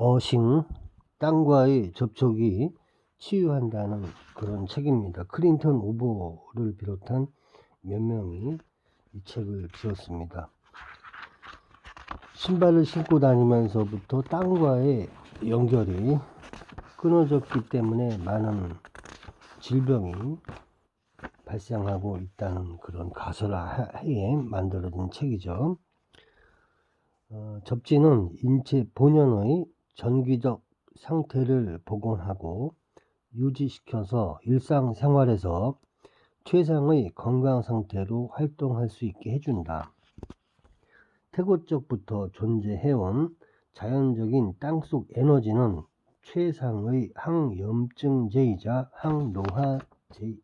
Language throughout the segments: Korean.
어싱, 땅과의 접촉이 치유한다는 그런 책입니다. 클린턴 후보를 비롯한 몇 명이 이 책을 지었습니다. 신발을 신고 다니면서부터 땅과의 연결이 끊어졌기 때문에 많은 질병이 발생하고 있다는 그런 가설하에 만들어진 책이죠. 접지는 인체 본연의 전기적 상태를 복원하고 유지시켜서 일상생활에서 최상의 건강 상태로 활동할 수 있게 해준다. 태고적부터 존재해온 자연적인 땅속 에너지는 최상의 항염증제이자 항노화제이다.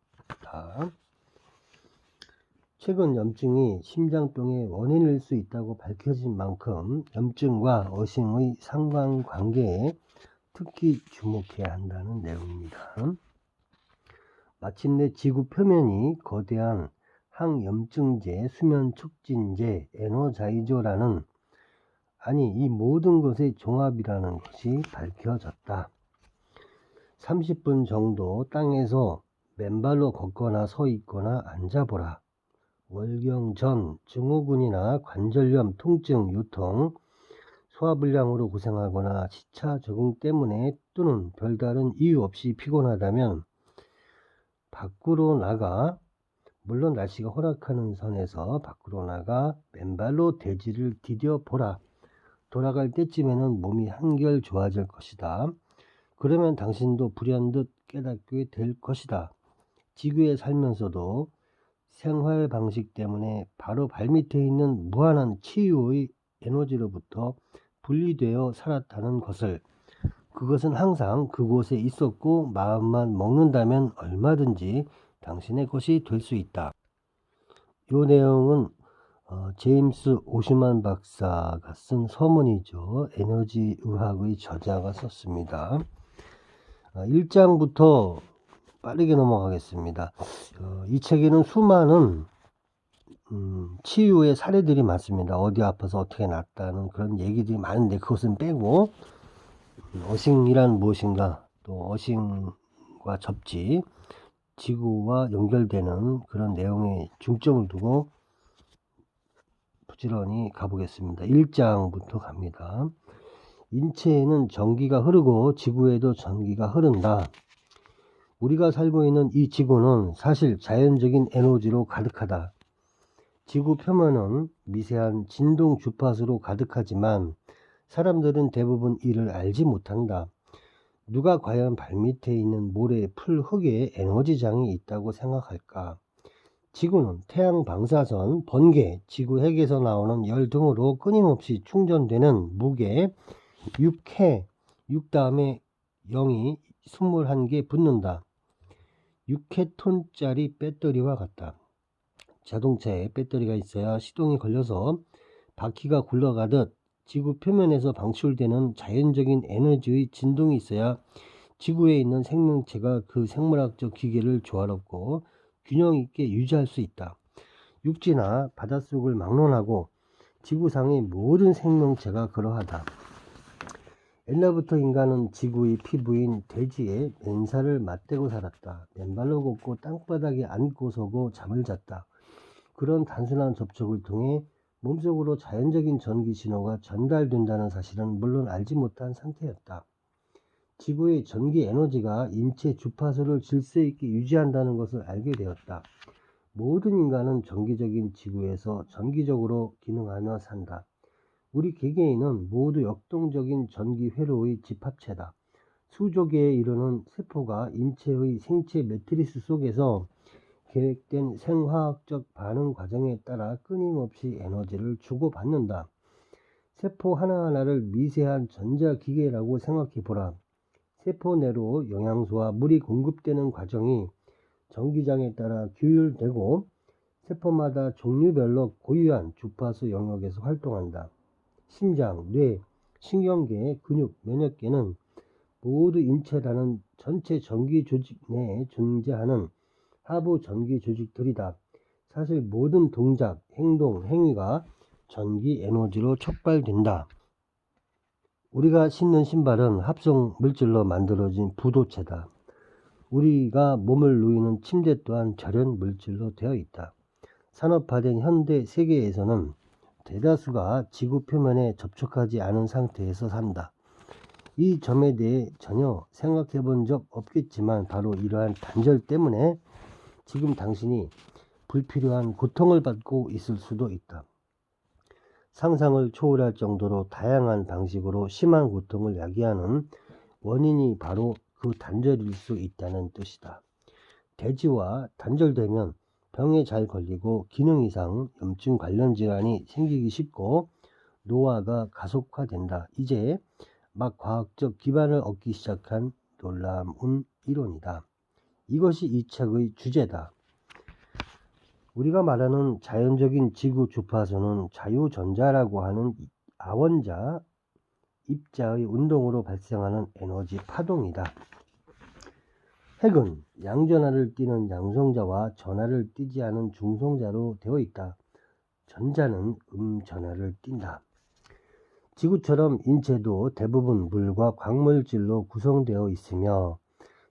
최근 염증이 심장병의 원인일 수 있다고 밝혀진 만큼 염증과 어싱의 상관관계에 특히 주목해야 한다는 내용입니다. 마침내 지구 표면이 거대한 항염증제, 수면촉진제, 에너자이저라는 이 모든 것의 종합이라는 것이 밝혀졌다. 30분 정도 땅에서 맨발로 걷거나 서 있거나 앉아보라. 월경전, 증후군이나 관절염, 통증, 요통, 소화불량으로 고생하거나 시차 적응 때문에 또는 별다른 이유 없이 피곤하다면 밖으로 나가, 물론 날씨가 허락하는 선에서 밖으로 나가 맨발로 대지를 디뎌보라. 돌아갈 때쯤에는 몸이 한결 좋아질 것이다. 그러면 당신도 불현듯 깨닫게 될 것이다. 지구에 살면서도 생활 방식 때문에 바로 발밑에 있는 무한한 치유의 에너지로부터 분리되어 살았다는 것을, 그것은 항상 그곳에 있었고 마음만 먹는다면 얼마든지 당신의 것이 될 수 있다. 이 내용은 제임스 오슈만 박사가 쓴 서문이죠. 에너지 의학의 저자가 썼습니다. 1장부터 빠르게 넘어가겠습니다. 이 책에는 수많은 치유의 사례들이 많습니다. 어디 아파서 어떻게 낫다는 그런 얘기들이 많은데 그것은 빼고 어싱이란 무엇인가, 또 어싱과 접지, 지구와 연결되는 그런 내용에 중점을 두고 부지런히 가보겠습니다. 1장부터 갑니다. 인체에는 전기가 흐르고 지구에도 전기가 흐른다. 우리가 살고 있는 이 지구는 사실 자연적인 에너지로 가득하다. 지구 표면은 미세한 진동 주파수로 가득하지만 사람들은 대부분 이를 알지 못한다. 누가 과연 발밑에 있는 모래, 풀, 흙에 에너지장이 있다고 생각할까? 지구는 태양 방사선, 번개, 지구 핵에서 나오는 열 등으로 끊임없이 충전되는 무게 6해, 6 다음에 0이 21개 붙는다. 6회톤짜리 배터리와 같다. 자동차에 배터리가 있어야 시동이 걸려서 바퀴가 굴러가듯 지구 표면에서 방출되는 자연적인 에너지의 진동이 있어야 지구에 있는 생명체가 그 생물학적 기계를 조화롭고 균형 있게 유지할 수 있다. 육지나 바닷속을 막론하고 지구상의 모든 생명체가 그러하다. 옛날부터 인간은 지구의 피부인 대지에 맨살을 맞대고 살았다. 맨발로 걷고 땅바닥에 앉고 서고 잠을 잤다. 그런 단순한 접촉을 통해 몸속으로 자연적인 전기 신호가 전달된다는 사실은 물론 알지 못한 상태였다. 지구의 전기 에너지가 인체 주파수를 질서 있게 유지한다는 것을 알게 되었다. 모든 인간은 정기적인 지구에서 정기적으로 기능하며 산다. 우리 개개인은 모두 역동적인 전기 회로의 집합체다. 수조 개에 이르는 세포가 인체의 생체 매트리스 속에서 계획된 생화학적 반응 과정에 따라 끊임없이 에너지를 주고받는다. 세포 하나하나를 미세한 전자기계라고 생각해 보라. 세포 내로 영양소와 물이 공급되는 과정이 전기장에 따라 규율되고 세포마다 종류별로 고유한 주파수 영역에서 활동한다. 심장, 뇌, 신경계, 근육, 면역계는 모두 인체라는 전체 전기 조직 내에 존재하는 하부 전기 조직들이다. 사실 모든 동작, 행동, 행위가 전기 에너지로 촉발된다. 우리가 신는 신발은 합성 물질로 만들어진 부도체다. 우리가 몸을 누이는 침대 또한 절연 물질로 되어 있다. 산업화된 현대 세계에서는 대다수가 지구 표면에 접촉하지 않은 상태에서 산다. 이 점에 대해 전혀 생각해 본 적 없겠지만 바로 이러한 단절 때문에 지금 당신이 불필요한 고통을 받고 있을 수도 있다. 상상을 초월할 정도로 다양한 방식으로 심한 고통을 야기하는 원인이 바로 그 단절일 수 있다는 뜻이다. 대지와 단절되면 병에 잘 걸리고 기능 이상, 염증 관련 질환이 생기기 쉽고 노화가 가속화된다. 이제 막 과학적 기반을 얻기 시작한 놀라운 이론이다. 이것이 이 책의 주제다. 우리가 말하는 자연적인 지구 주파수는 자유전자라고 하는 아원자, 입자의 운동으로 발생하는 에너지 파동이다. 핵은 양전하를 띠는 양성자와 전하를 띠지 않은 중성자로 되어 있다. 전자는 음전하를 띈다. 지구처럼 인체도 대부분 물과 광물질로 구성되어 있으며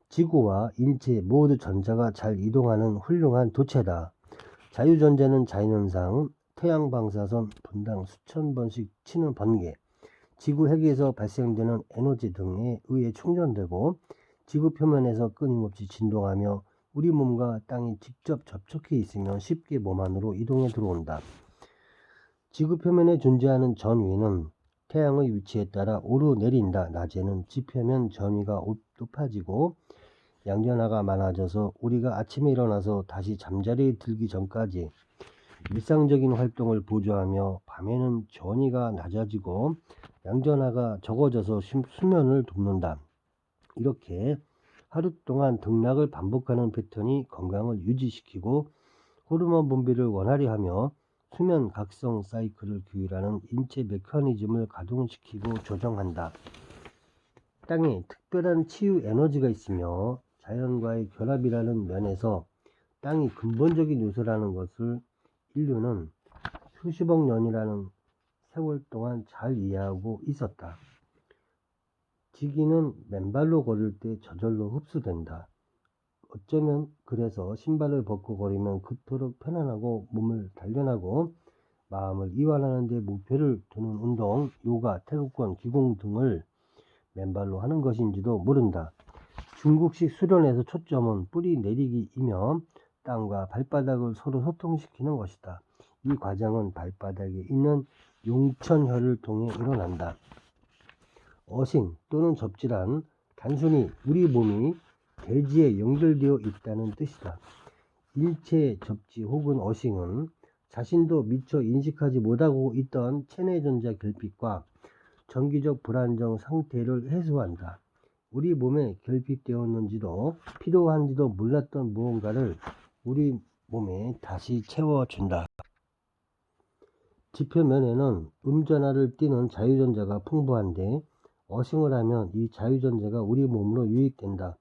지구와 인체 모두 전자가 잘 이동하는 훌륭한 도체다. 자유전자는 자연현상, 태양방사선 분당 수천 번씩 치는 번개, 지구 핵에서 발생되는 에너지 등에 의해 충전되고 지구 표면에서 끊임없이 진동하며 우리 몸과 땅이 직접 접촉해 있으면 쉽게 몸 안으로 이동해 들어온다. 지구 표면에 존재하는 전위는 태양의 위치에 따라 오르내린다. 낮에는 지표면 전위가 높아지고 양전하가 많아져서 우리가 아침에 일어나서 다시 잠자리에 들기 전까지 일상적인 활동을 보조하며 밤에는 전위가 낮아지고 양전하가 적어져서 수면을 돕는다. 이렇게 하루 동안 등락을 반복하는 패턴이 건강을 유지시키고 호르몬 분비를 원활히 하며 수면 각성 사이클을 규율하는 인체 메커니즘을 가동시키고 조정한다. 땅에 특별한 치유 에너지가 있으며 자연과의 결합이라는 면에서 땅이 근본적인 요소라는 것을 인류는 수십억 년이라는 세월 동안 잘 이해하고 있었다. 지기는 맨발로 걸을 때 저절로 흡수된다. 어쩌면 그래서 신발을 벗고 걸으면 그토록 편안하고 몸을 단련하고 마음을 이완하는 데 목표를 두는 운동, 요가, 태극권, 기공 등을 맨발로 하는 것인지도 모른다. 중국식 수련에서 초점은 뿌리 내리기이며 땅과 발바닥을 서로 소통시키는 것이다. 이 과정은 발바닥에 있는 용천혈을 통해 일어난다. 어싱 또는 접지란 단순히 우리 몸이 대지에 연결되어 있다는 뜻이다. 일체 접지 혹은 어싱은 자신도 미처 인식하지 못하고 있던 체내전자 결핍과 정기적 불안정 상태를 해소한다. 우리 몸에 결핍되었는지도 필요한지도 몰랐던 무언가를 우리 몸에 다시 채워준다. 지표면에는 음전하를 띠는 자유전자가 풍부한데 어싱을 하면 이 자유전자가 우리 몸으로 유입된다.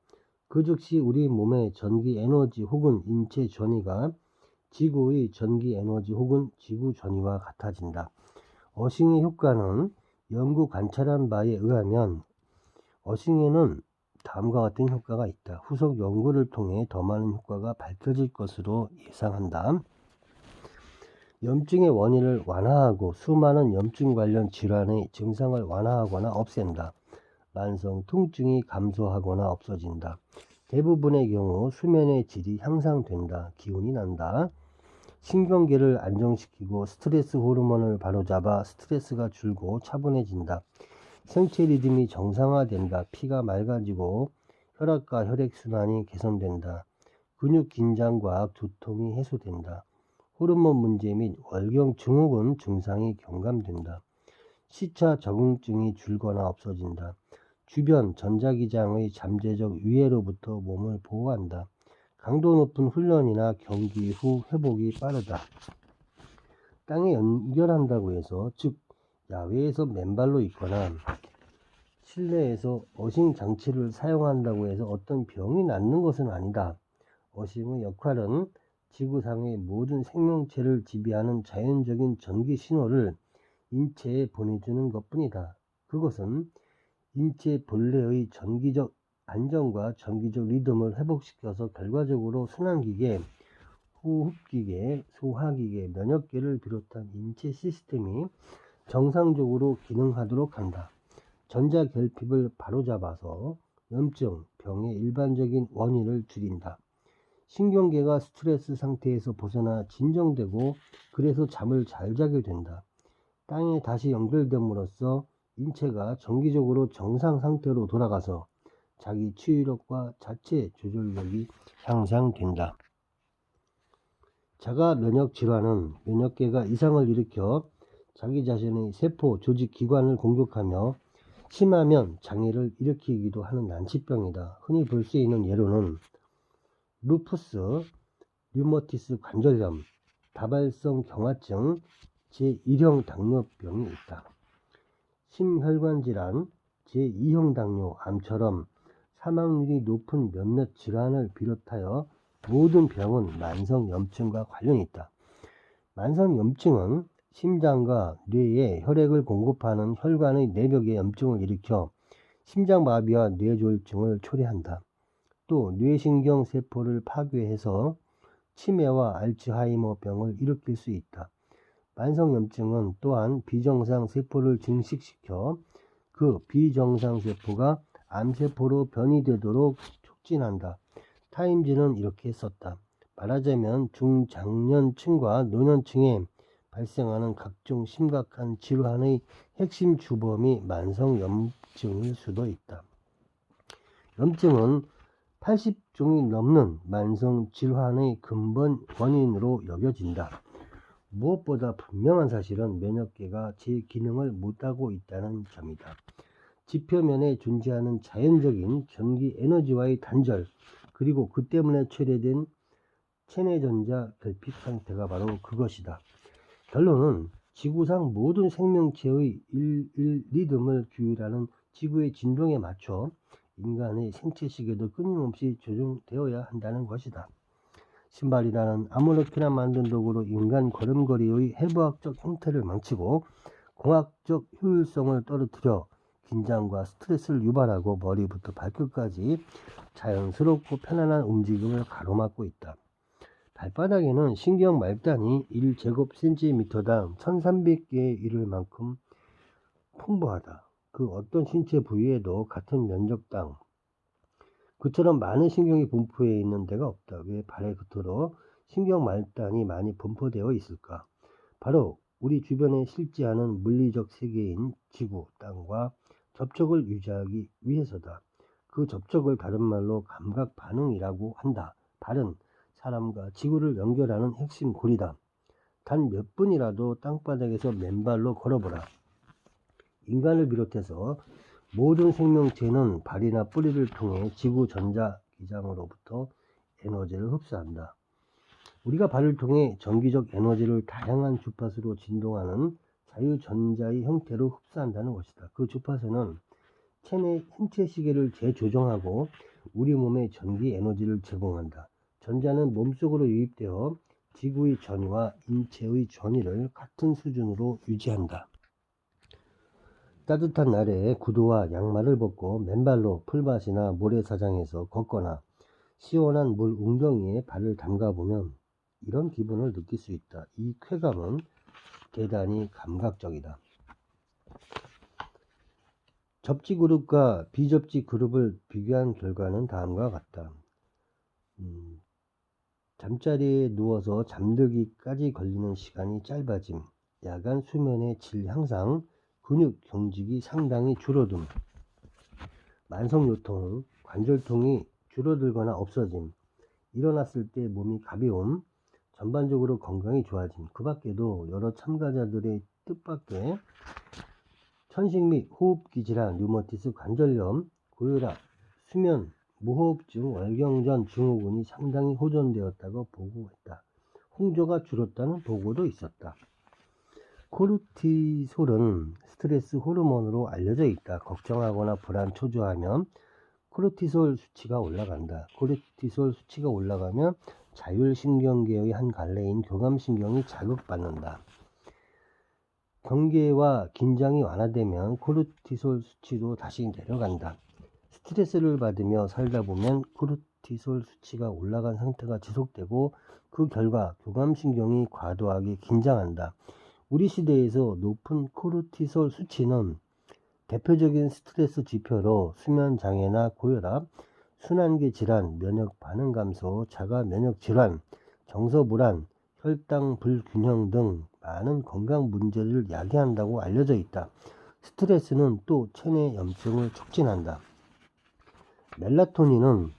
그 즉시 우리 몸의 전기 에너지 혹은 인체 전위가 지구의 전기 에너지 혹은 지구 전위와 같아진다. 어싱의 효과는 연구 관찰한 바에 의하면 어싱에는 다음과 같은 효과가 있다. 후속 연구를 통해 더 많은 효과가 밝혀질 것으로 예상한다. 염증의 원인을 완화하고 수많은 염증 관련 질환의 증상을 완화하거나 없앤다. 만성 통증이 감소하거나 없어진다. 대부분의 경우 수면의 질이 향상된다. 기운이 난다. 신경계를 안정시키고 스트레스 호르몬을 바로잡아 스트레스가 줄고 차분해진다. 생체 리듬이 정상화된다. 피가 맑아지고 혈압과 혈액순환이 개선된다. 근육 긴장과 두통이 해소된다. 호르몬 문제 및 월경 증후군 증상이 경감된다. 시차 적응증이 줄거나 없어진다. 주변 전자기장의 잠재적 위해로부터 몸을 보호한다. 강도 높은 훈련이나 경기 후 회복이 빠르다. 땅에 연결한다고 해서 즉 야외에서 맨발로 있거나 실내에서 어싱 장치를 사용한다고 해서 어떤 병이 낫는 것은 아니다. 어싱의 역할은 지구상의 모든 생명체를 지배하는 자연적인 전기 신호를 인체에 보내주는 것뿐이다. 그것은 인체 본래의 전기적 안정과 전기적 리듬을 회복시켜서 결과적으로 순환기계, 호흡기계, 소화기계, 면역계를 비롯한 인체 시스템이 정상적으로 기능하도록 한다. 전자결핍을 바로잡아서 염증, 병의 일반적인 원인을 줄인다. 신경계가 스트레스 상태에서 벗어나 진정되고 그래서 잠을 잘 자게 된다. 땅에 다시 연결됨으로써 인체가 정기적으로 정상 상태로 돌아가서 자기 치유력과 자체 조절력이 향상된다. 자가 면역 질환은 면역계가 이상을 일으켜 자기 자신의 세포, 조직, 기관을 공격하며 심하면 장애를 일으키기도 하는 난치병이다. 흔히 볼 수 있는 예로는 루푸스, 류머티스 관절염, 다발성 경화증, 제1형 당뇨병이 있다. 심혈관 질환, 제2형 당뇨, 암처럼 사망률이 높은 몇몇 질환을 비롯하여 모든 병은 만성염증과 관련이 있다. 만성염증은 심장과 뇌에 혈액을 공급하는 혈관의 내벽에 염증을 일으켜 심장마비와 뇌졸중을 초래한다. 또 뇌신경 세포를 파괴해서 치매와 알츠하이머병을 일으킬 수 있다. 만성염증은 또한 비정상 세포를 증식시켜 그 비정상 세포가 암세포로 변이되도록 촉진한다. 타임지는 이렇게 썼다. 말하자면 중장년층과 노년층에 발생하는 각종 심각한 질환의 핵심 주범이 만성염증일 수도 있다. 염증은 80종이 넘는 만성질환의 근본 원인으로 여겨진다. 무엇보다 분명한 사실은 면역계가 제 기능을 못하고 있다는 점이다. 지표면에 존재하는 자연적인 전기 에너지와의 단절, 그리고 그 때문에 초래된 체내전자 결핍 상태가 바로 그것이다. 결론은 지구상 모든 생명체의 리듬을 규율하는 지구의 진동에 맞춰 인간의 생체 시계도 끊임없이 조정되어야 한다는 것이다. 신발이라는 아무렇게나 만든 도구로 인간 걸음걸이의 해부학적 형태를 망치고 공학적 효율성을 떨어뜨려 긴장과 스트레스를 유발하고 머리부터 발끝까지 자연스럽고 편안한 움직임을 가로막고 있다. 발바닥에는 신경 말단이 1제곱cm당 1300개에 이를 만큼 풍부하다. 그 어떤 신체 부위에도 같은 면적 땅 그처럼 많은 신경이 분포해 있는 데가 없다. 왜 발의 끝으로 신경 말단이 많이 분포되어 있을까? 바로 우리 주변에 실제하는 물리적 세계인 지구, 땅과 접촉을 유지하기 위해서다. 그 접촉을 다른 말로 감각 반응이라고 한다. 발은 사람과 지구를 연결하는 핵심 고리다. 단 몇 분이라도 땅바닥에서 맨발로 걸어보라. 인간을 비롯해서 모든 생명체는 발이나 뿌리를 통해 지구 전자기장으로부터 에너지를 흡수한다. 우리가 발을 통해 전기적 에너지를 다양한 주파수로 진동하는 자유전자의 형태로 흡수한다는 것이다. 그 주파수는 생체 시계를 재조정하고 우리 몸에 전기 에너지를 제공한다. 전자는 몸속으로 유입되어 지구의 전위와 인체의 전위를 같은 수준으로 유지한다. 따뜻한 날에 구두와 양말을 벗고 맨발로 풀밭이나 모래사장에서 걷거나 시원한 물 웅덩이에 발을 담가보면 이런 기분을 느낄 수 있다. 이 쾌감은 대단히 감각적이다. 접지 그룹과 비접지 그룹을 비교한 결과는 다음과 같다. 잠자리에 누워서 잠들기까지 걸리는 시간이 짧아짐, 야간 수면의 질 향상, 근육 경직이 상당히 줄어듦, 만성요통, 관절통이 줄어들거나 없어짐, 일어났을 때 몸이 가벼움, 전반적으로 건강이 좋아짐. 그 밖에도 여러 참가자들의 뜻밖의 천식 및 호흡기 질환, 류머티스 관절염, 고혈압, 수면, 무호흡증, 월경전 증후군이 상당히 호전되었다고 보고했다. 홍조가 줄었다는 보고도 있었다. 코르티솔은 스트레스 호르몬으로 알려져 있다. 걱정하거나 불안, 초조하면 코르티솔 수치가 올라간다. 코르티솔 수치가 올라가면 자율신경계의 한 갈래인 교감신경이 자극받는다. 경계와 긴장이 완화되면 코르티솔 수치도 다시 내려간다. 스트레스를 받으며 살다 보면 코르티솔 수치가 올라간 상태가 지속되고 그 결과 교감신경이 과도하게 긴장한다. 우리 시대에서 높은 코르티솔 수치는 대표적인 스트레스 지표로 수면 장애나 고혈압, 순환계 질환, 면역 반응 감소, 자가 면역 질환, 정서 불안, 혈당 불균형 등 많은 건강 문제를 야기한다고 알려져 있다. 스트레스는 또 체내 염증을 촉진한다. 멜라토닌은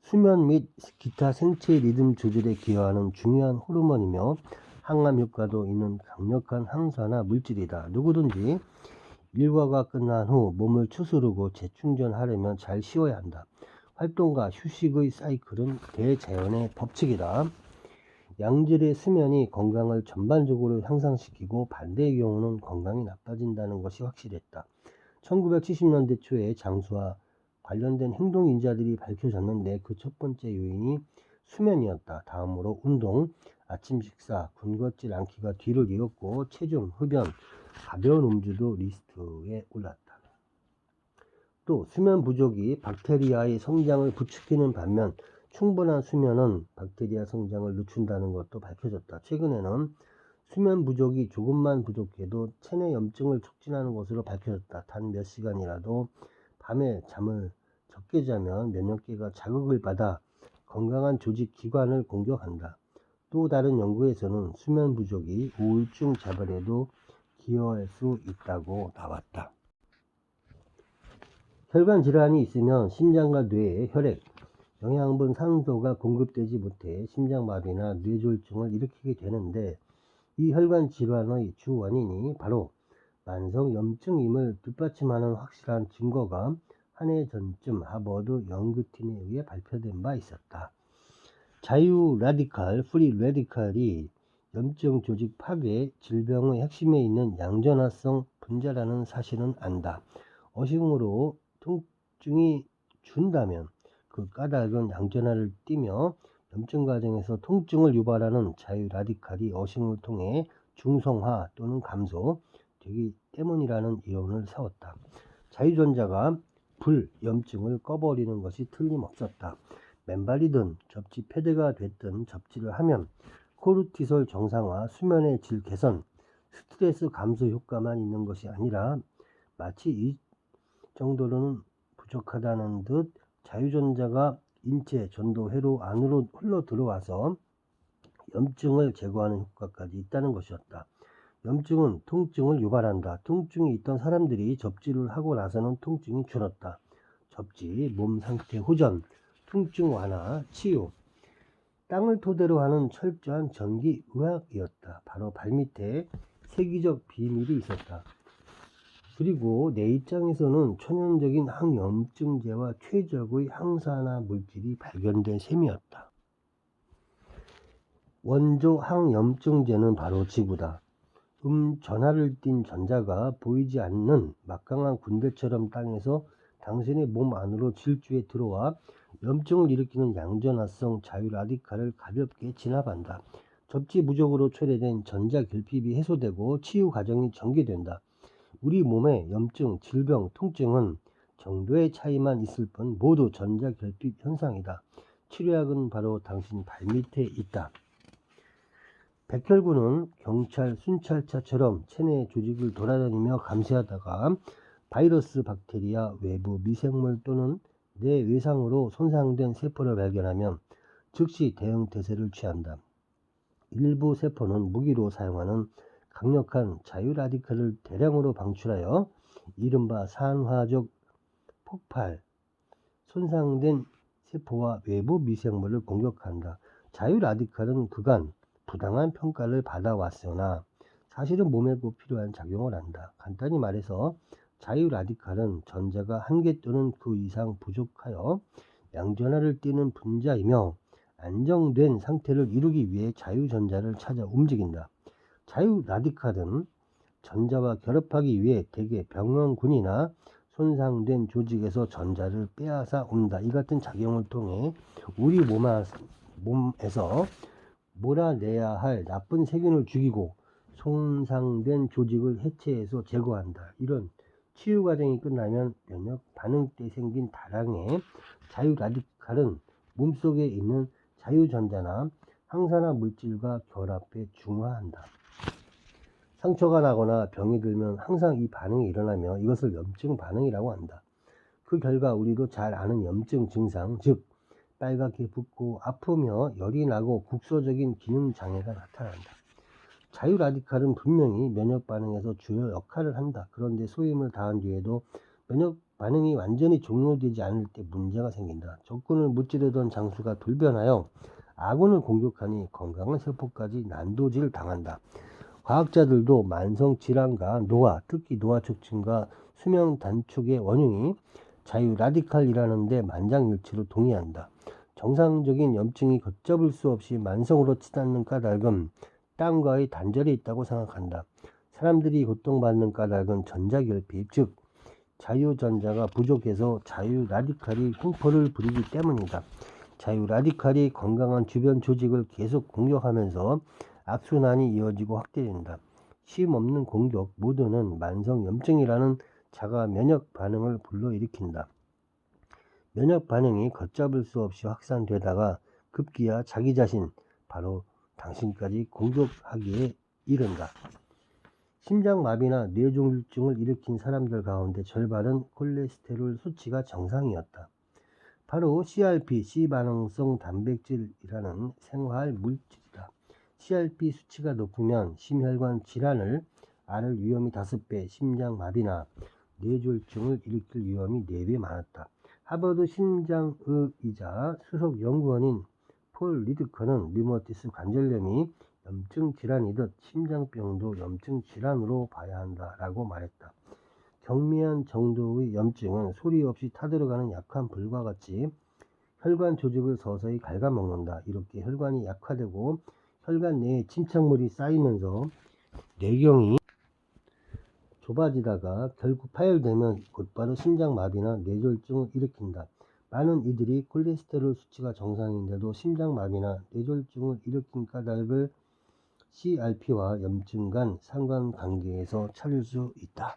수면 및 기타 생체 리듬 조절에 기여하는 중요한 호르몬이며 항암 효과도 있는 강력한 항산화 물질이다. 누구든지 일과가 끝난 후 몸을 추스르고 재충전하려면 잘 쉬어야 한다. 활동과 휴식의 사이클은 대자연의 법칙이다. 양질의 수면이 건강을 전반적으로 향상시키고 반대의 경우는 건강이 나빠진다는 것이 확실했다. 1970년대 초에 장수와 관련된 행동인자들이 밝혀졌는데 그 첫 번째 요인이 수면이었다. 다음으로 운동, 아침 식사, 군것질 않기가 뒤를 이었고 체중, 흡연, 가벼운 음주도 리스트에 올랐다. 또 수면 부족이 박테리아의 성장을 부추기는 반면 충분한 수면은 박테리아 성장을 늦춘다는 것도 밝혀졌다. 최근에는 수면 부족이 조금만 부족해도 체내 염증을 촉진하는 것으로 밝혀졌다. 단 몇 시간이라도 밤에 잠을 적게 자면 면역계가 자극을 받아 건강한 조직 기관을 공격한다. 또 다른 연구에서는 수면 부족이 우울증 자발에도 기여할 수 있다고 나왔다. 혈관 질환이 있으면 심장과 뇌에 혈액, 영양분, 산소가 공급되지 못해 심장마비나 뇌졸중을 일으키게 되는데 이 혈관 질환의 주 원인이 바로 만성 염증임을 뒷받침하는 확실한 증거가 한 해 전쯤 하버드 연구팀에 의해 발표된 바 있었다. 자유 라디칼, 프리 라디칼이 염증 조직 파괴, 질병의 핵심에 있는 양전화성 분자라는 사실은 안다. 어식으로 통증이 준다면 그 까닭은 양전화를 띠며 염증 과정에서 통증을 유발하는 자유 라디칼이 어식을 통해 중성화 또는 감소되기 때문이라는 이론을 세웠다. 자유전자가 불염증을 꺼버리는 것이 틀림없었다. 맨발이든 접지 폐대가 됐든 접지를 하면 코르티솔 정상화, 수면의 질 개선, 스트레스 감소 효과만 있는 것이 아니라 마치 이 정도로는 부족하다는 듯 자유전자가 인체 전도회로 안으로 흘러 들어와서 염증을 제거하는 효과까지 있다는 것이었다. 염증은 통증을 유발한다. 통증이 있던 사람들이 접지를 하고 나서는 통증이 줄었다. 접지, 몸 상태 호전, 통증 완화, 치유. 땅을 토대로 하는 철저한 전기의학이었다. 바로 발밑에 세계적 비밀이 있었다. 그리고 내 입장에서는 천연적인 항염증제와 최적의 항산화 물질이 발견된 셈이었다. 원조 항염증제는 바로 지구다. 전하를 띤 전자가 보이지 않는 막강한 군대처럼 땅에서 당신의 몸 안으로 질주해 들어와 염증을 일으키는 양전화성 자유라디칼을 가볍게 진압한다. 접지 부족으로 초래된 전자 결핍이 해소되고 치유 과정이 전개된다. 우리 몸의 염증, 질병, 통증은 정도의 차이만 있을 뿐 모두 전자 결핍 현상이다. 치료약은 바로 당신 발밑에 있다. 백혈구는 경찰 순찰차처럼 체내 조직을 돌아다니며 감시하다가 바이러스, 박테리아, 외부 미생물 또는 내 외상으로 손상된 세포를 발견하면 즉시 대응 태세를 취한다. 일부 세포는 무기로 사용하는 강력한 자유라디칼을 대량으로 방출하여 이른바 산화적 폭발, 손상된 세포와 외부 미생물을 공격한다. 자유라디칼은 그간 부당한 평가를 받아왔으나 사실은 몸에 꼭 필요한 작용을 한다. 간단히 말해서 자유라디칼은 전자가 한 개 또는 그 이상 부족하여 양전하를 띠는 분자이며 안정된 상태를 이루기 위해 자유전자를 찾아 움직인다. 자유라디칼은 전자와 결합하기 위해 대개 병원군이나 손상된 조직에서 전자를 빼앗아 온다. 이 같은 작용을 통해 우리 몸에서 몰아내야 할 나쁜 세균을 죽이고 손상된 조직을 해체해서 제거한다. 이런 치유 과정이 끝나면 면역 반응 때 생긴 다량의 자유 라디칼은 몸속에 있는 자유전자나 항산화 물질과 결합해 중화한다. 상처가 나거나 병이 들면 항상 이 반응이 일어나며 이것을 염증 반응이라고 한다. 그 결과 우리도 잘 아는 염증 증상, 즉 빨갛게 붓고 아프며 열이 나고 국소적인 기능 장애가 나타난다. 자유 라디칼은 분명히 면역 반응에서 주요 역할을 한다. 그런데 소임을 다한 뒤에도 면역 반응이 완전히 종료되지 않을 때 문제가 생긴다. 적군을 무찌르던 장수가 돌변하여 아군을 공격하니 건강한 세포까지 난도질을 당한다. 과학자들도 만성 질환과 노화, 특히 노화촉진과 수명 단축의 원흉이 자유 라디칼이라는 데 만장일치로 동의한다. 정상적인 염증이 걷잡을 수 없이 만성으로 치닫는 까닭은 땅과의 단절에 있다고 생각한다. 사람들이 고통받는 까닭은 전자결핍, 즉 자유전자가 부족해서 자유 라디칼이 횡포를 부리기 때문이다. 자유 라디칼이 건강한 주변 조직을 계속 공격하면서 악순환이 이어지고 확대된다. 쉼없는 공격 모두는 만성 염증이라는 자가 면역 반응을 불러일으킨다. 면역 반응이 걷잡을 수 없이 확산되다가 급기야 자기 자신, 바로 당신까지 공격하기에 이른다. 심장마비나 뇌종류증을 일으킨 사람들 가운데 절반은 콜레스테롤 수치가 정상이었다. 바로 CRP, C반응성 단백질이라는 생화할 물질이다. CRP 수치가 높으면 심혈관 질환을 앓을 위험이 5배, 심장마비나 뇌졸중을 일으킬 위험이 4배 많았다. 하버드 심장의이자 수석 연구원인 폴 리드커는 류마티스 관절염이 염증 질환이듯 심장병도 염증 질환으로 봐야 한다라고 말했다. 경미한 정도의 염증은 소리 없이 타들어가는 약한 불과 같이 혈관 조직을 서서히 갉아먹는다. 이렇게 혈관이 약화되고 혈관 내에 침착물이 쌓이면서 뇌경이 좁아지다가 결국 파열되면 곧바로 심장마비나 뇌졸중을 일으킨다. 많은 이들이 콜레스테롤 수치가 정상인데도 심장마비나 뇌졸중을 일으킨 까닭을 CRP와 염증 간 상관관계에서 찾을 수 있다.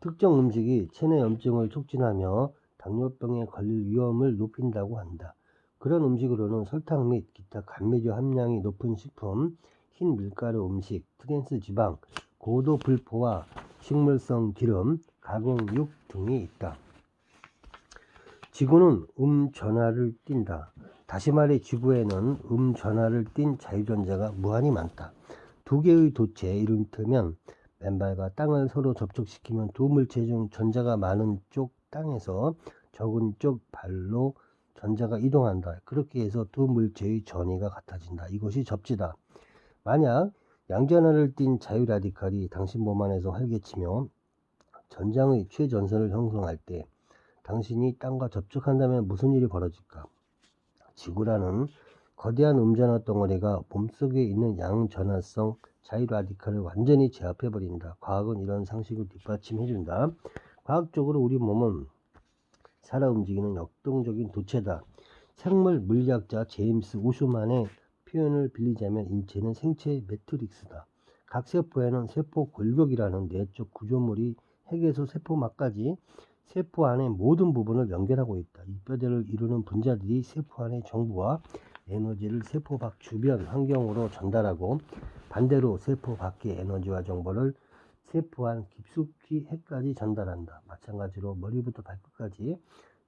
특정 음식이 체내 염증을 촉진하며 당뇨병에 걸릴 위험을 높인다고 한다. 그런 음식으로는 설탕 및 기타 감미료 함량이 높은 식품, 흰 밀가루 음식, 트랜스 지방, 고도 불포화, 식물성 기름, 가공육 등이 있다. 지구는 전하를 띈다. 다시 말해 지구에는 전하를 띤 자유전자가 무한히 많다. 두 개의 도체, 이를테면 맨발과 땅을 서로 접촉시키면 두 물체 중 전자가 많은 쪽 땅에서 적은 쪽 발로 전자가 이동한다. 그렇게 해서 두 물체의 전위가 같아진다. 이것이 접지다. 만약 양전하를 띤 자유라디칼이 당신 몸 안에서 활개치며 전장의 최전선을 형성할 때 당신이 땅과 접촉한다면 무슨 일이 벌어질까? 지구라는 거대한 전하 덩어리가 몸속에 있는 양전하성 자유라디칼을 완전히 제압해버린다. 과학은 이런 상식을 뒷받침해준다. 과학적으로 우리 몸은 살아 움직이는 역동적인 도체다. 생물 물리학자 제임스 오슈만의 표현을 빌리자면 인체는 생체 매트릭스다. 각 세포에는 세포 골격이라는 내적 구조물이 핵에서 세포막까지 세포 안의 모든 부분을 연결하고 있다. 이 뼈대를 이루는 분자들이 세포 안의 정보와 에너지를 세포 밖 주변 환경으로 전달하고 반대로 세포 밖의 에너지와 정보를 세포 안 깊숙이 핵까지 전달한다. 마찬가지로 머리부터 발끝까지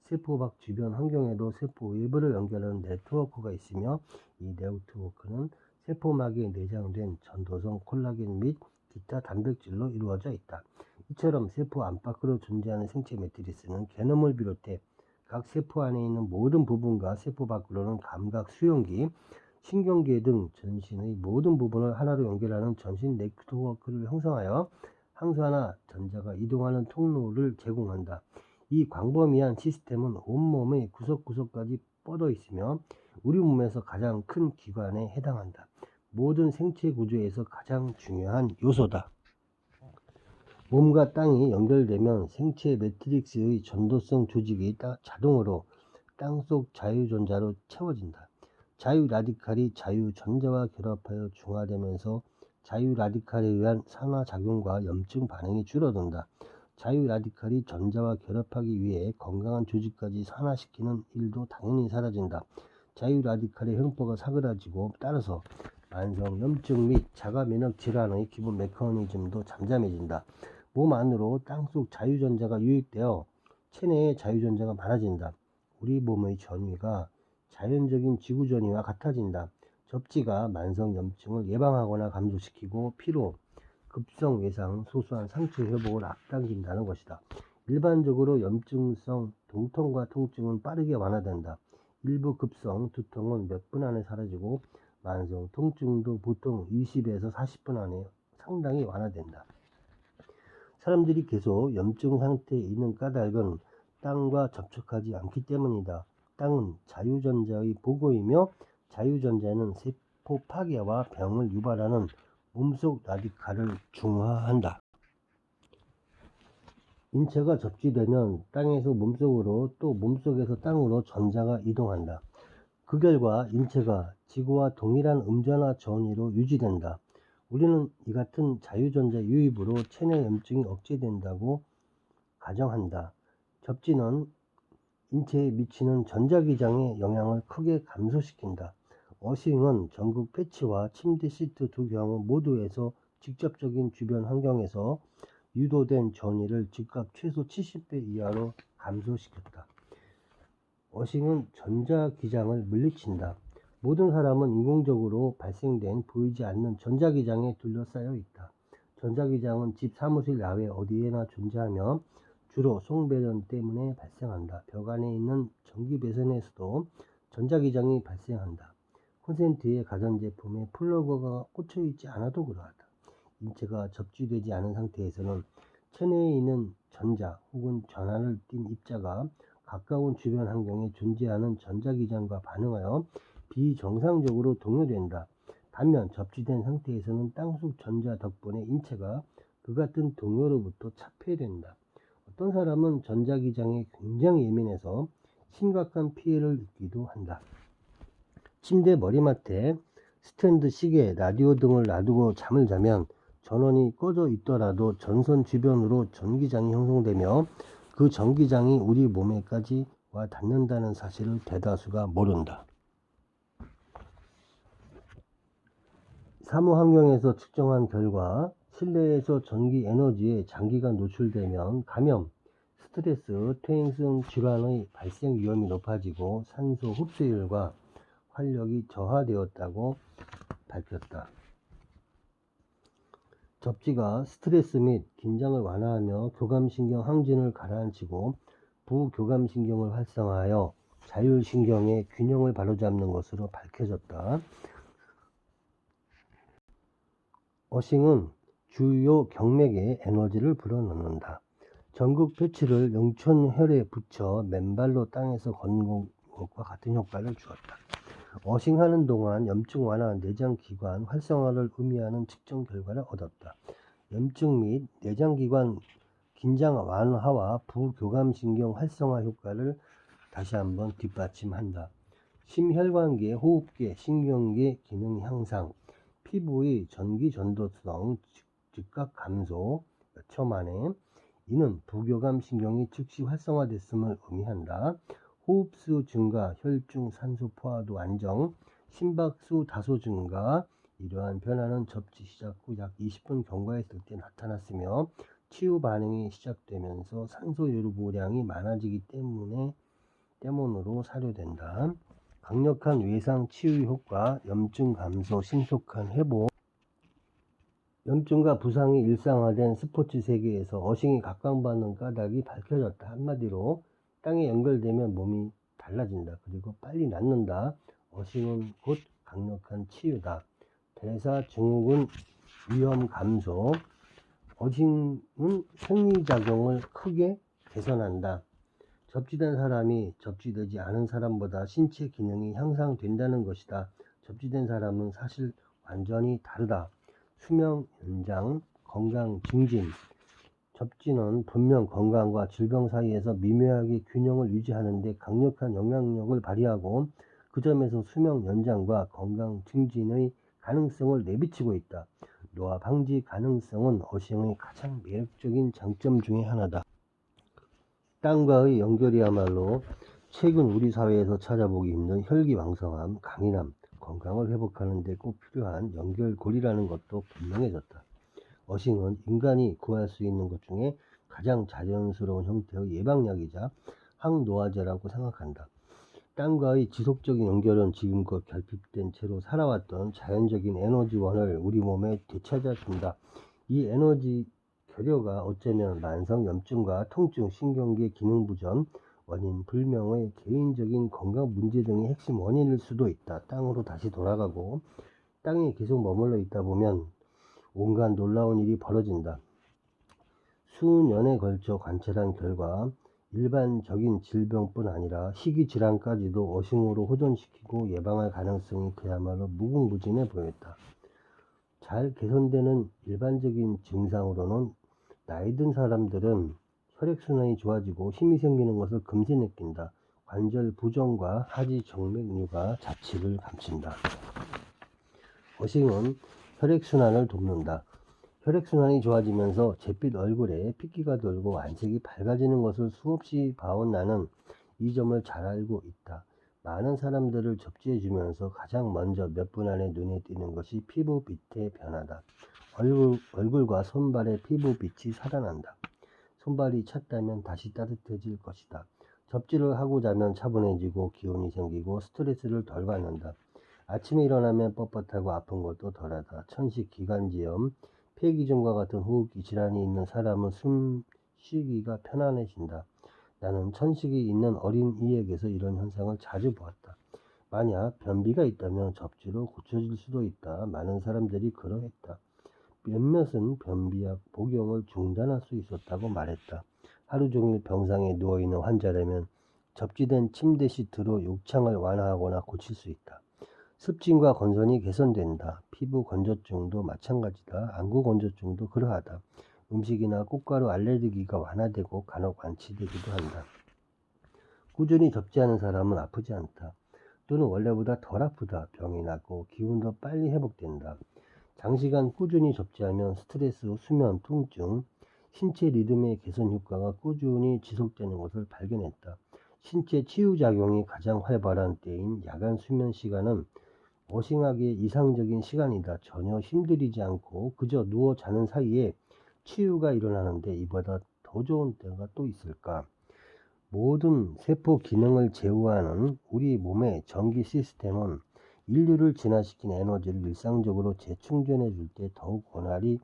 세포 밖 주변 환경에도 세포 외부를 연결하는 네트워크가 있으며 이 네트워크는 세포막에 내장된 전도성 콜라겐 및 기타 단백질로 이루어져 있다. 이처럼 세포 안팎으로 존재하는 생체 매트리스는 게놈을 비롯해 각 세포 안에 있는 모든 부분과 세포 밖으로는 감각 수용기, 신경계 등 전신의 모든 부분을 하나로 연결하는 전신 네트워크를 형성하여 항산화 전자가 이동하는 통로를 제공한다. 이 광범위한 시스템은 온몸의 구석구석까지 뻗어 있으며 우리 몸에서 가장 큰 기관에 해당한다. 모든 생체 구조에서 가장 중요한 요소다. 몸과 땅이 연결되면 생체 매트릭스의 전도성 조직이 자동으로 땅속 자유전자로 채워진다. 자유 라디칼이 자유 전자와 결합하여 중화되면서 자유 라디칼에 의한 산화작용과 염증 반응이 줄어든다. 자유 라디칼이 전자와 결합하기 위해 건강한 조직까지 산화시키는 일도 당연히 사라진다. 자유 라디칼의 횡포가 사그라지고 따라서 만성 염증 및 자가 면역 질환의 기본 메커니즘도 잠잠해진다. 몸 안으로 땅속 자유전자가 유입되어 체내에 자유전자가 많아진다. 우리 몸의 전위가 자연적인 지구 전위와 같아진다. 접지가 만성 염증을 예방하거나 감소시키고 피로, 급성 외상, 소소한 상처 회복을 앞당긴다는 것이다. 일반적으로 염증성 동통과 통증은 빠르게 완화된다. 일부 급성 두통은 몇 분 안에 사라지고 만성 통증도 보통 20에서 40분 안에 상당히 완화된다. 사람들이 계속 염증 상태에 있는 까닭은 땅과 접촉하지 않기 때문이다. 땅은 자유전자의 보고이며 자유전자는 세포 파괴와 병을 유발하는 몸속 라디칼을 중화한다. 인체가 접지되면 땅에서 몸속으로 또 몸속에서 땅으로 전자가 이동한다. 그 결과 인체가 지구와 동일한 음전화 전위로 유지된다. 우리는 이 같은 자유전자 유입으로 체내 염증이 억제된다고 가정한다. 접지는 인체에 미치는 전자기장의 영향을 크게 감소시킨다. 어싱은 전극 패치와 침대 시트 두 경우 모두에서 직접적인 주변 환경에서 유도된 전위를 즉각 최소 70배 이하로 감소시켰다. 어싱은 전자기장을 물리친다. 모든 사람은 인공적으로 발생된 보이지 않는 전자기장에 둘러싸여 있다. 전자기장은 집, 사무실, 야외 어디에나 존재하며 주로 송배련 때문에 발생한다. 벽 안에 있는 전기배선에서도 전자기장이 발생한다. 콘센트의 가전제품에 플러그가 꽂혀있지 않아도 그러하다. 인체가 접지되지 않은 상태에서는 체내에 있는 전자 혹은 전하를 띤 입자가 가까운 주변 환경에 존재하는 전자기장과 반응하여 비정상적으로 동요된다. 반면 접지된 상태에서는 땅속 전자 덕분에 인체가 그 같은 동요로부터 차폐된다. 어떤 사람은 전자기장에 굉장히 예민해서 심각한 피해를 입기도 한다. 침대 머리맡에 스탠드 시계, 라디오 등을 놔두고 잠을 자면 전원이 꺼져 있더라도 전선 주변으로 전기장이 형성되며 그 전기장이 우리 몸에까지 와 닿는다는 사실을 대다수가 모른다. 사무환경에서 측정한 결과 실내에서 전기 에너지에 장기간 노출되면 감염, 스트레스, 퇴행성 질환의 발생 위험이 높아지고 산소 흡수율과 활력이 저하되었다고 밝혔다. 접지가 스트레스 및 긴장을 완화하며 교감신경 항진을 가라앉히고 부교감신경을 활성화하여 자율신경의 균형을 바로잡는 것으로 밝혀졌다. 어싱은 주요 경맥에 에너지를 불어넣는다. 전극 패치를 영천혈에 붙여 맨발로 땅에서 걷는 것과 같은 효과를 주었다. 어싱하는 동안 염증 완화, 내장기관 활성화를 의미하는 측정 결과를 얻었다. 염증 및 내장기관 긴장 완화와 부교감신경 활성화 효과를 다시 한번 뒷받침한다. 심혈관계, 호흡계, 신경계 기능 향상, 피부의 전기전도성 즉각 감소 몇 초 만에, 이는 부교감신경이 즉시 활성화됐음을 의미한다. 호흡수 증가, 혈중 산소 포화도 안정, 심박수 다소 증가, 이러한 변화는 접지 시작 후 약 20분 경과했을 때 나타났으며 치유 반응이 시작되면서 산소 요구량이 많아지기 때문으로 사료된다. 강력한 외상 치유 효과, 염증 감소, 신속한 회복. 염증과 부상이 일상화된 스포츠 세계에서 어싱이 각광받는 까닭이 밝혀졌다. 한마디로 땅에 연결되면 몸이 달라진다. 그리고 빨리 낫는다. 어싱은 곧 강력한 치유다. 대사증후군 위험 감소. 어싱은 생리작용을 크게 개선한다. 접지된 사람이 접지되지 않은 사람보다 신체 기능이 향상된다는 것이다. 접지된 사람은 사실 완전히 다르다. 수명 연장, 건강 증진. 접지는 분명 건강과 질병 사이에서 미묘하게 균형을 유지하는 데 강력한 영향력을 발휘하고 그 점에서 수명 연장과 건강 증진의 가능성을 내비치고 있다. 노화 방지 가능성은 어싱의 가장 매력적인 장점 중의 하나다. 땅과의 연결이야말로 최근 우리 사회에서 찾아보기 힘든 혈기왕성함, 강인함, 건강을 회복하는 데 꼭 필요한 연결고리라는 것도 분명해졌다. 어싱은 인간이 구할 수 있는 것 중에 가장 자연스러운 형태의 예방약이자 항노화제라고 생각한다. 땅과의 지속적인 연결은 지금껏 결핍된 채로 살아왔던 자연적인 에너지원을 우리 몸에 되찾아준다. 이 에너지 결여가 어쩌면 만성 염증과 통증, 신경계 기능 부전, 원인 불명의 개인적인 건강 문제 등의 핵심 원인일 수도 있다. 땅으로 다시 돌아가고 땅에 계속 머물러 있다 보면 온갖 놀라운 일이 벌어진다. 수년에 걸쳐 관찰한 결과 일반적인 질병뿐 아니라 희귀질환까지도 어싱으로 호전시키고 예방할 가능성이 그야말로 무궁무진해 보였다. 잘 개선되는 일반적인 증상으로는 나이 든 사람들은 혈액순환이 좋아지고 힘이 생기는 것을 금세 느낀다. 관절 부종과 하지 정맥류가 자취를 감춘다. 어싱은 혈액순환을 돕는다. 혈액순환이 좋아지면서 잿빛 얼굴에 핏기가 돌고 안색이 밝아지는 것을 수없이 봐온 나는 이 점을 잘 알고 있다. 많은 사람들을 접지해주면서 가장 먼저 몇 분 안에 눈에 띄는 것이 피부빛의 변화다. 얼굴과 손발의 피부빛이 살아난다. 손발이 찼다면 다시 따뜻해질 것이다. 접지를 하고 자면 차분해지고 기운이 생기고 스트레스를 덜 받는다. 아침에 일어나면 뻣뻣하고 아픈 것도 덜하다. 천식, 기관지염, 폐기증과 같은 호흡기 질환이 있는 사람은 숨 쉬기가 편안해진다. 나는 천식이 있는 어린이에게서 이런 현상을 자주 보았다. 만약 변비가 있다면 접지로 고쳐질 수도 있다. 많은 사람들이 그러했다. 몇몇은 변비약 복용을 중단할 수 있었다고 말했다. 하루 종일 병상에 누워있는 환자라면 접지된 침대 시트로 욕창을 완화하거나 고칠 수 있다. 습진과 건선이 개선된다. 피부 건조증도 마찬가지다. 안구 건조증도 그러하다. 음식이나 꽃가루 알레르기가 완화되고 간혹 완치되기도 한다. 꾸준히 접지하는 사람은 아프지 않다. 또는 원래보다 덜 아프다. 병이 나고 기운도 빨리 회복된다. 장시간 꾸준히 접지하면 스트레스, 수면, 통증, 신체 리듬의 개선 효과가 꾸준히 지속되는 것을 발견했다. 신체 치유작용이 가장 활발한 때인 야간 수면 시간은 어싱하기에 이상적인 시간이다. 전혀 힘들이지 않고 그저 누워 자는 사이에 치유가 일어나는데 이보다 더 좋은 때가 또 있을까? 모든 세포 기능을 제어하는 우리 몸의 전기 시스템은 인류를 진화시킨 에너지를 일상적으로 재충전해 줄 때 더욱 원활히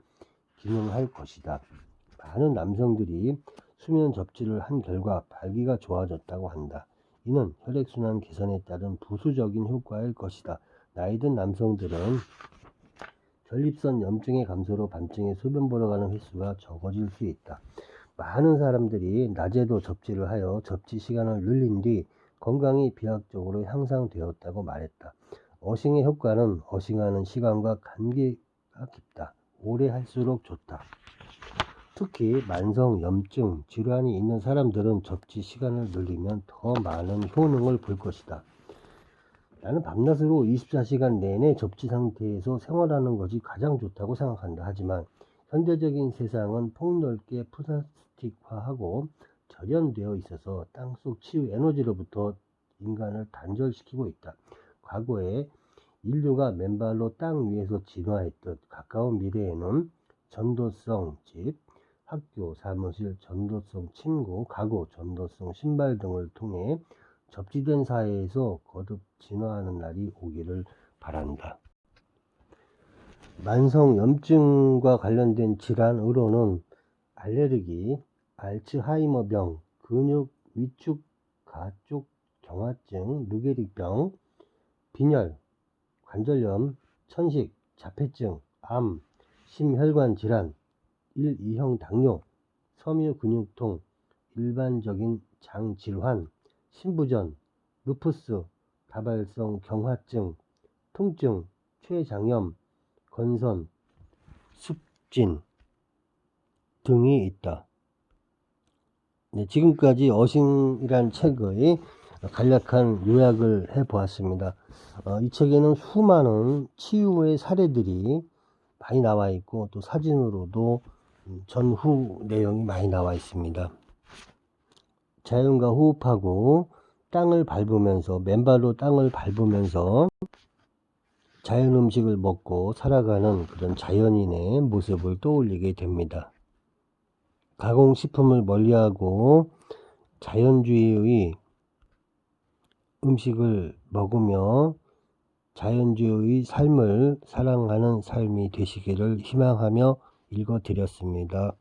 기능할 것이다. 많은 남성들이 수면 접지를 한 결과 발기가 좋아졌다고 한다. 이는 혈액순환 개선에 따른 부수적인 효과일 것이다. 나이 든 남성들은 전립선 염증의 감소로 밤중에 소변 보러 가는 횟수가 적어질 수 있다. 많은 사람들이 낮에도 접지를 하여 접지 시간을 늘린 뒤 건강이 비약적으로 향상되었다고 말했다. 어싱의 효과는 어싱하는 시간과 관계가 깊다. 오래 할수록 좋다. 특히 만성 염증 질환이 있는 사람들은 접지 시간을 늘리면 더 많은 효능을 볼 것이다. 나는 밤낮으로 24시간 내내 접지 상태에서 생활하는 것이 가장 좋다고 생각한다. 하지만 현대적인 세상은 폭넓게 플라스틱화하고 절연되어 있어서 땅속 치유 에너지로부터 인간을 단절시키고 있다. 과거에 인류가 맨발로 땅 위에서 진화했듯 가까운 미래에는 전도성 집, 학교, 사무실, 전도성 침구, 가구, 전도성 신발 등을 통해 접지된 사회에서 거듭 진화하는 날이 오기를 바란다. 만성 염증과 관련된 질환으로는 알레르기, 알츠하이머병, 근육 위축 가쪽 경화증, 루게릭병, 빈혈, 관절염, 천식, 자폐증, 암, 심혈관 질환, 1, 2형 당뇨, 섬유 근육통, 일반적인 장 질환, 신부전, 루푸스, 다발성 경화증, 통증, 췌장염, 건선, 습진 등이 있다. 네, 지금까지 어싱이란 책의 간략한 요약을 해 보았습니다. 이 책에는 수많은 치유의 사례들이 많이 나와 있고 또 사진으로도 전후 내용이 많이 나와 있습니다. 자연과 호흡하고 땅을 밟으면서 맨발로 땅을 밟으면서 자연 음식을 먹고 살아가는 그런 자연인의 모습을 떠올리게 됩니다. 가공식품을 멀리하고 자연주의의 음식을 먹으며 자연주의의 삶을 사랑하는 삶이 되시기를 희망하며 읽어드렸습니다.